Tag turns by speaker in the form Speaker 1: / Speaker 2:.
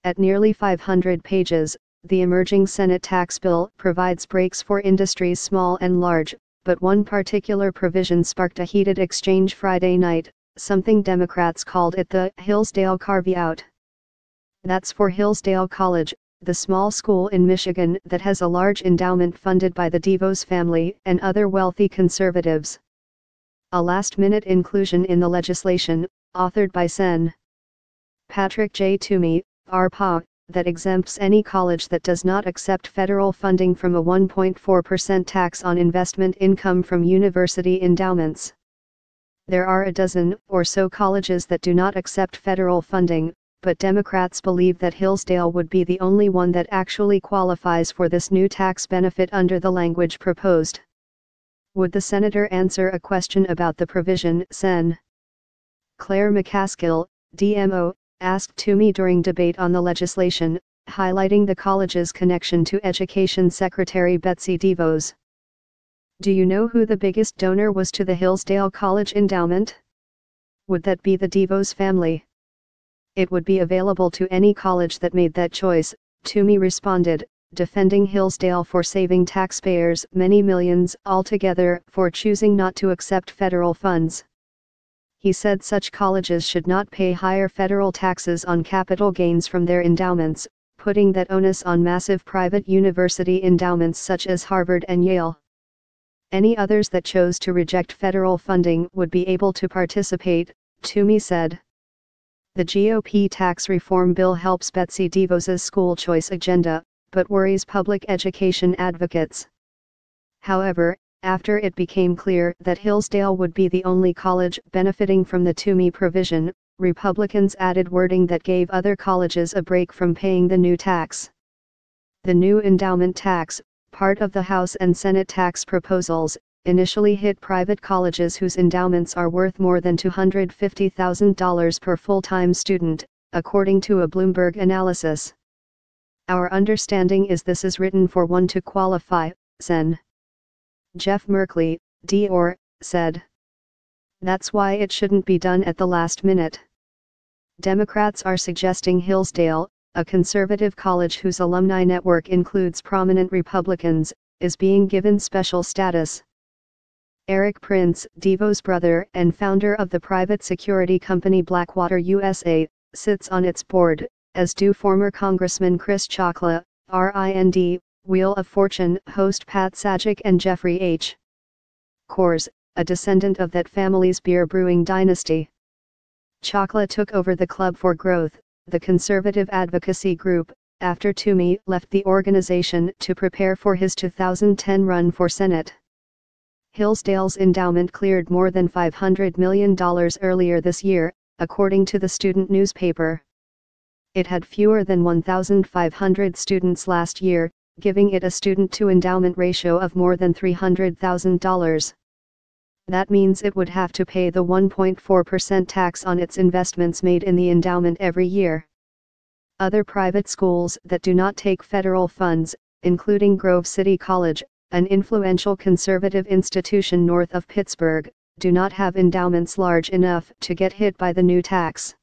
Speaker 1: At nearly 500 pages, the emerging Senate tax bill provides breaks for industries small and large, but one particular provision sparked a heated exchange Friday night, something Democrats called it the Hillsdale carve-out. That's for Hillsdale College, the small school in Michigan that has a large endowment funded by the DeVos family and other wealthy conservatives. A last-minute inclusion in the legislation, authored by Sen. Patrick J. Toomey, RPA, that exempts any college that does not accept federal funding from a 1.4% tax on investment income from university endowments. There are a dozen or so colleges that do not accept federal funding, but Democrats believe that Hillsdale would be the only one that actually qualifies for this new tax benefit under the language proposed. Would the senator answer a question about the provision? Sen. Claire McCaskill, DMO, asked Toomey during debate on the legislation, highlighting the college's connection to Education Secretary Betsy DeVos. Do you know who the biggest donor was to the Hillsdale College endowment? Would that be the DeVos family? It would be available to any college that made that choice, Toomey responded, defending Hillsdale for saving taxpayers many millions altogether for choosing not to accept federal funds. He said such colleges should not pay higher federal taxes on capital gains from their endowments, putting that onus on massive private university endowments such as Harvard and Yale. Any others that chose to reject federal funding would be able to participate, Toomey said. The GOP tax reform bill helps Betsy DeVos's school choice agenda, but worries public education advocates. However, after it became clear that Hillsdale would be the only college benefiting from the Toomey provision, Republicans added wording that gave other colleges a break from paying the new tax. The new endowment tax, part of the House and Senate tax proposals, initially hit private colleges whose endowments are worth more than $250,000 per full-time student, according to a Bloomberg analysis. Our understanding is this is written for one to qualify, Sen. Jeff Merkley, D.O.R., said. That's why it shouldn't be done at the last minute. Democrats are suggesting Hillsdale, a conservative college whose alumni network includes prominent Republicans, is being given special status. Eric Prince, DeVos' brother and founder of the private security company Blackwater USA, sits on its board, as do former Congressman Chris Chocla, RIND, Wheel of Fortune host Pat Sajak and Jeffrey H. Coors, a descendant of that family's beer brewing dynasty. Chocla took over the Club for Growth, the conservative advocacy group, after Toomey left the organization to prepare for his 2010 run for Senate. Hillsdale's endowment cleared more than $500 million earlier this year, according to the student newspaper. It had fewer than 1,500 students last year, giving it a student-to-endowment ratio of more than $300,000. That means it would have to pay the 1.4% tax on its investments made in the endowment every year. Other private schools that do not take federal funds, including Grove City College, an influential conservative institution north of Pittsburgh, do not have endowments large enough to get hit by the new tax.